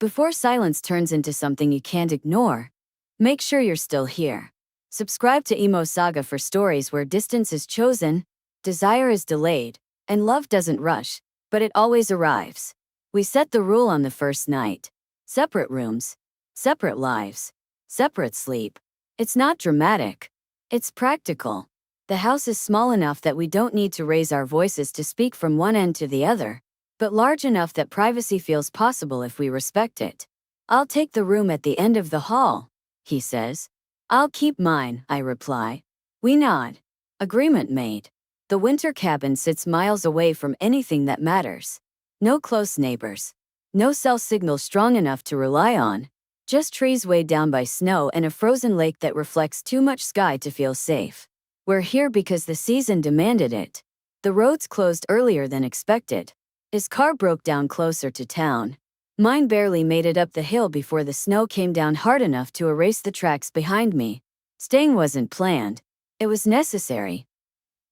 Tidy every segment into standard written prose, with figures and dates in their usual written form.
Before silence turns into something you can't ignore, make sure you're still here. Subscribe to Emo Saga for stories where distance is chosen, desire is delayed, and love doesn't rush, but it always arrives. We set the rule on the first night. Separate rooms, separate lives, separate sleep. It's not dramatic. It's practical. The house is small enough that we don't need to raise our voices to speak from one end to the other, but large enough that privacy feels possible if we respect it. "I'll take the room at the end of the hall," he says. "I'll keep mine," I reply. We nod. Agreement made. The winter cabin sits miles away from anything that matters. No close neighbors. No cell signal strong enough to rely on. Just trees weighed down by snow and a frozen lake that reflects too much sky to feel safe. We're here because the season demanded it. The roads closed earlier than expected. His car broke down closer to town. Mine barely made it up the hill before the snow came down hard enough to erase the tracks behind me. Staying wasn't planned. It was necessary.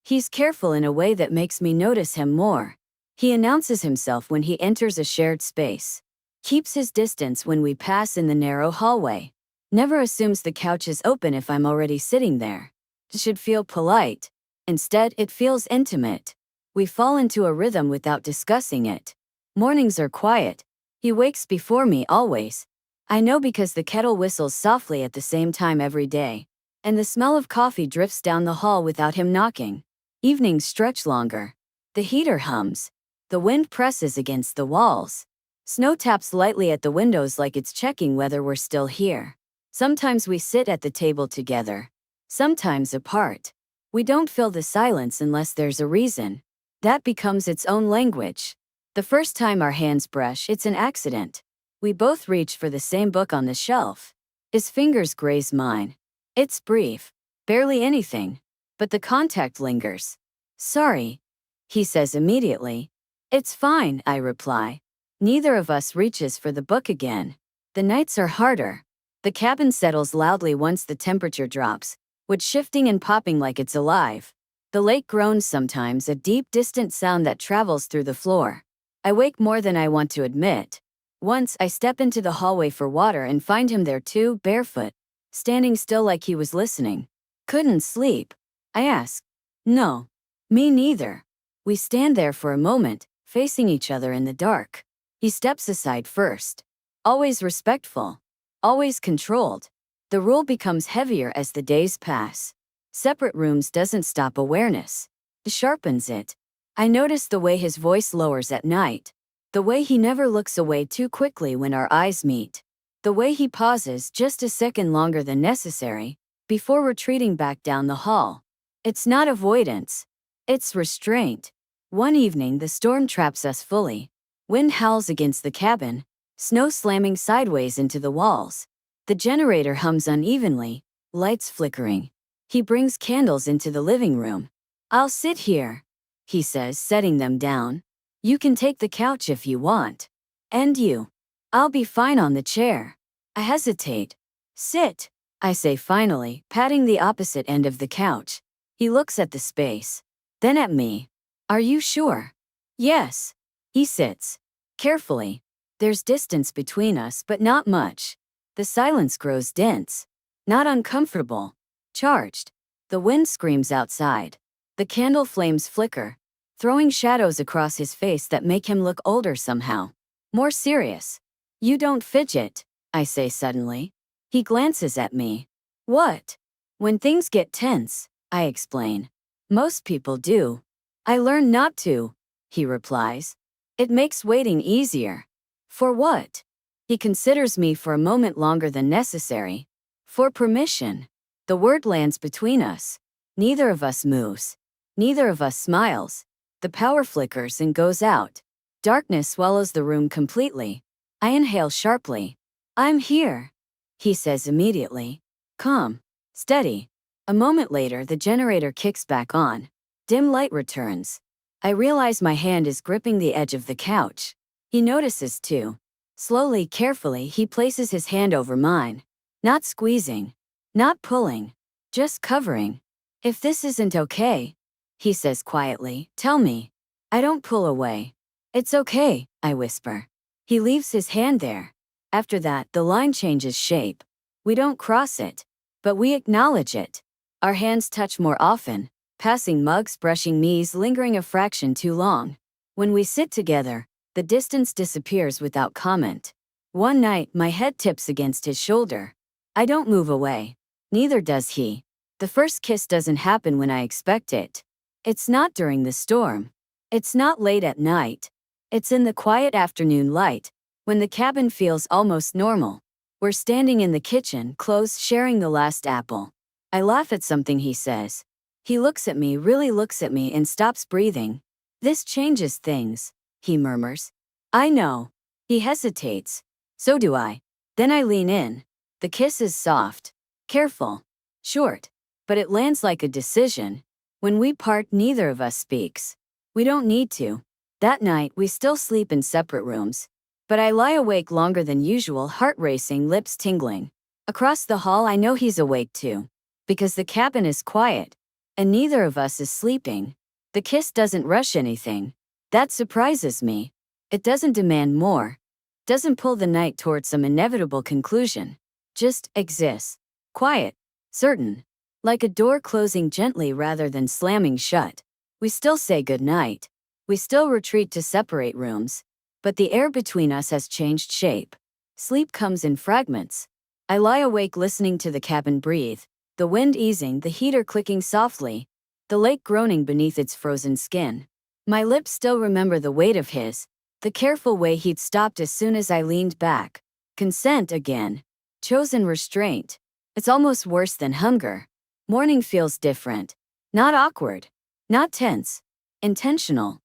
He's careful in a way that makes me notice him more. He announces himself when he enters a shared space. Keeps his distance when we pass in the narrow hallway. Never assumes the couch is open if I'm already sitting there. It should feel polite. Instead, it feels intimate. We fall into a rhythm without discussing it. Mornings are quiet. He wakes before me always. I know because the kettle whistles softly at the same time every day, and the smell of coffee drifts down the hall without him knocking. Evenings stretch longer. The heater hums. The wind presses against the walls. Snow taps lightly at the windows like it's checking whether we're still here. Sometimes we sit at the table together. Sometimes apart. We don't fill the silence unless there's a reason. That becomes its own language. The first time our hands brush, it's an accident. We both reach for the same book on the shelf. His fingers graze mine. It's brief. Barely anything. But the contact lingers. "Sorry," he says immediately. "It's fine," I reply. Neither of us reaches for the book again. The nights are harder. The cabin settles loudly once the temperature drops, wood shifting and popping like it's alive. The lake groans sometimes, a deep, distant sound that travels through the floor. I wake more than I want to admit. Once, I step into the hallway for water and find him there too, barefoot, standing still like he was listening. "Couldn't sleep?" I ask. "No. Me neither." We stand there for a moment, facing each other in the dark. He steps aside first. Always respectful. Always controlled. The rule becomes heavier as the days pass. Separate rooms doesn't stop awareness. It sharpens it. I notice the way his voice lowers at night. The way he never looks away too quickly when our eyes meet. The way he pauses just a second longer than necessary before retreating back down the hall. It's not avoidance. It's restraint. One evening, the storm traps us fully. Wind howls against the cabin, snow slamming sideways into the walls. The generator hums unevenly, lights flickering. He brings candles into the living room. "I'll sit here," he says, setting them down. "You can take the couch if you want. And you." "I'll be fine on the chair." I hesitate. "Sit," I say finally, patting the opposite end of the couch. He looks at the space, then at me. "Are you sure?" "Yes." He sits. Carefully. There's distance between us, but not much. The silence grows dense. Not uncomfortable. Charged. The wind screams outside. The candle flames flicker, throwing shadows across his face that make him look older somehow. More serious. "You don't fidget," I say suddenly. He glances at me. "What?" "When things get tense," I explain. "Most people do." "I learn not to," he replies. "It makes waiting easier." "For what?" He considers me for a moment longer than necessary. "For permission." The word lands between us. Neither of us moves. Neither of us smiles. The power flickers and goes out. Darkness swallows the room completely. I inhale sharply. "I'm here," he says immediately. Calm. Steady. A moment later, the generator kicks back on. Dim light returns. I realize my hand is gripping the edge of the couch. He notices too. Slowly, carefully, he places his hand over mine. Not squeezing. Not pulling. Just covering. "If this isn't okay," he says quietly, "tell me." I don't pull away. "It's okay," I whisper. He leaves his hand there. After that, the line changes shape. We don't cross it, but we acknowledge it. Our hands touch more often, passing mugs, brushing knees, lingering a fraction too long. When we sit together, the distance disappears without comment. One night, my head tips against his shoulder. I don't move away. Neither does he. The first kiss doesn't happen when I expect it. It's not during the storm. It's not late at night. It's in the quiet afternoon light, when the cabin feels almost normal. We're standing in the kitchen, close, sharing the last apple. I laugh at something he says. He looks at me, really looks at me, and stops breathing. This changes things, he murmurs. I know. He hesitates. So do I. Then I lean in. The kiss is soft, careful, short, but it lands like a decision. When we part, neither of us speaks. We don't need to. That night, we still sleep in separate rooms. But I lie awake longer than usual, heart racing, lips tingling. Across the hall, I know he's awake too. Because the cabin is quiet, and neither of us is sleeping. The kiss doesn't rush anything. That surprises me. It doesn't demand more. Doesn't pull the night towards some inevitable conclusion. Just exists. Quiet. Certain. Like a door closing gently rather than slamming shut. We still say goodnight. We still retreat to separate rooms. But the air between us has changed shape. Sleep comes in fragments. I lie awake listening to the cabin breathe. The wind easing, the heater clicking softly. The lake groaning beneath its frozen skin. My lips still remember the weight of his. The careful way he'd stopped as soon as I leaned back. Consent again. Chosen restraint. It's almost worse than hunger. Morning feels different. Not awkward. Not tense. Intentional.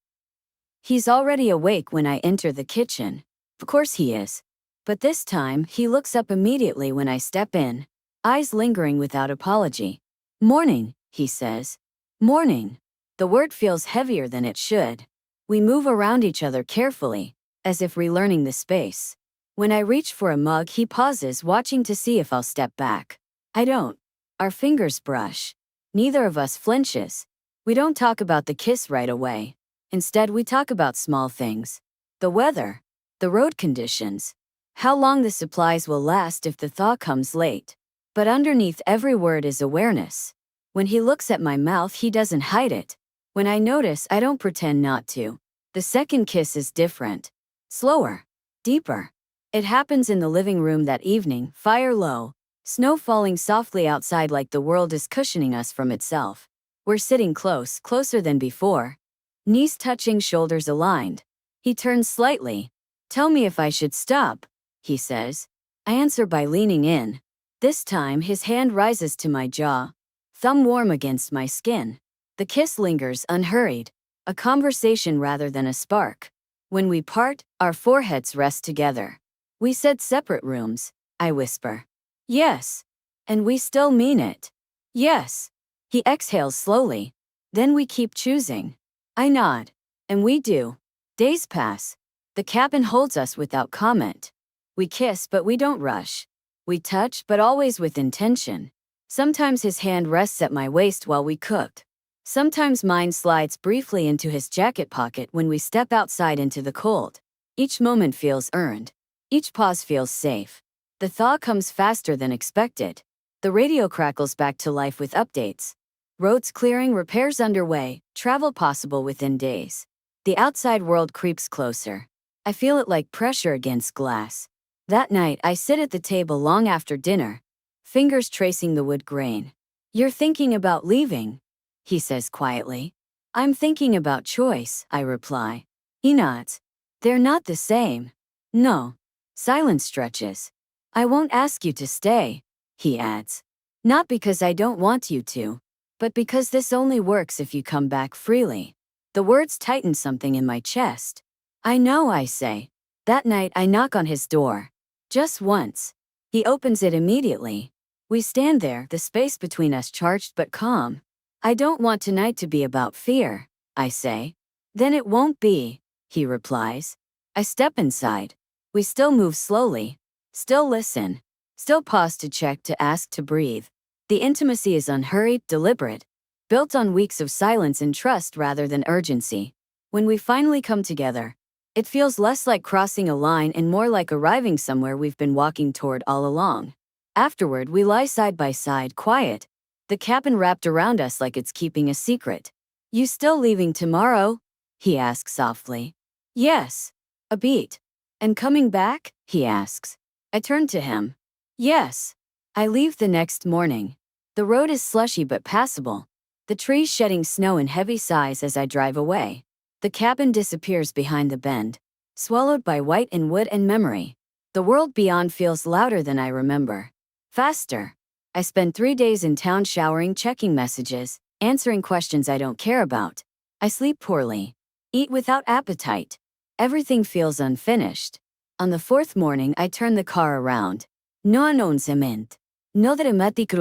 He's already awake when I enter the kitchen. Of course he is. But this time, he looks up immediately when I step in. Eyes lingering without apology. Morning, he says. Morning. The word feels heavier than it should. We move around each other carefully, as if relearning the space. When I reach for a mug, he pauses, watching to see if I'll step back. I don't. Our fingers brush. Neither of us flinches. We don't talk about the kiss right away. Instead, we talk about small things. The weather. The road conditions. How long the supplies will last if the thaw comes late. But underneath every word is awareness. When he looks at my mouth, he doesn't hide it. When I notice, I don't pretend not to. The second kiss is different. Slower. Deeper. It happens in the living room that evening, fire low. Snow falling softly outside like the world is cushioning us from itself. We're sitting close, closer than before. Knees touching, shoulders aligned. He turns slightly. Tell me if I should stop, he says. I answer by leaning in. This time, his hand rises to my jaw. Thumb warm against my skin. The kiss lingers, unhurried. A conversation rather than a spark. When we part, our foreheads rest together. We said separate rooms, I whisper. Yes. And we still mean it. Yes. He exhales slowly. Then we keep choosing. I nod. And we do. Days pass. The cabin holds us without comment. We kiss, but we don't rush. We touch, but always with intention. Sometimes his hand rests at my waist while we cooked. Sometimes mine slides briefly into his jacket pocket when we step outside into the cold. Each moment feels earned. Each pause feels safe. The thaw comes faster than expected. The radio crackles back to life with updates. Roads clearing, repairs underway, travel possible within days. The outside world creeps closer. I feel it like pressure against glass. That night, I sit at the table long after dinner, fingers tracing the wood grain. You're thinking about leaving, he says quietly. I'm thinking about choice, I reply. He nods. They're not the same. No. Silence stretches. I won't ask you to stay, he adds. Not because I don't want you to, but because this only works if you come back freely. The words tighten something in my chest. I know, I say. That night I knock on his door. Just once. He opens it immediately. We stand there, the space between us charged but calm. I don't want tonight to be about fear, I say. Then it won't be, he replies. I step inside. We still move slowly. Still listen. Still pause to check, to ask, to breathe. The intimacy is unhurried, deliberate. Built on weeks of silence and trust rather than urgency. When we finally come together, It feels less like crossing a line and more like arriving somewhere we've been walking toward all along. Afterward, we lie side by side, quiet, the cabin wrapped around us like it's keeping a secret. You still leaving tomorrow? He asks softly. Yes. A beat. And coming back? He asks. I turn to him. Yes. I leave the next morning. The road is slushy but passable. The trees shedding snow in heavy sighs as I drive away. The cabin disappears behind the bend, swallowed by white and wood and memory. The world beyond feels louder than I remember. Faster. I spend 3 days in town showering, checking messages, answering questions I don't care about. I sleep poorly. Eat without appetite. Everything feels unfinished. On the 4th morning, I turn the car around. No announcement. No dramatic.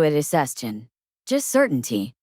Just certainty.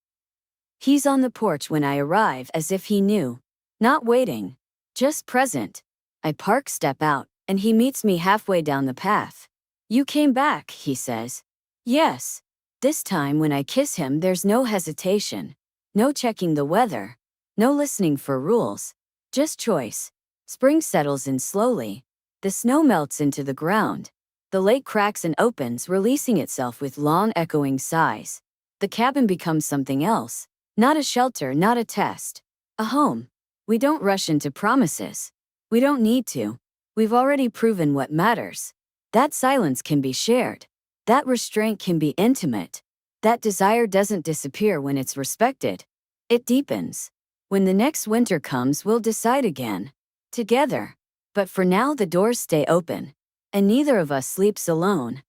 He's on the porch when I arrive as if he knew. Not waiting. Just present. I park, step out, and he meets me halfway down the path. You came back, he says. Yes. This time when I kiss him, there's no hesitation. No checking the weather. No listening for rules. Just choice. Spring settles in slowly. The snow melts into the ground. The lake cracks and opens, releasing itself with long, echoing sighs. The cabin becomes something else. Not a shelter, not a test. A home. We don't rush into promises. We don't need to. We've already proven what matters. That silence can be shared. That restraint can be intimate. That desire doesn't disappear when it's respected. It deepens. When the next winter comes, we'll decide again. Together. But for now, the doors stay open. And neither of us sleeps alone.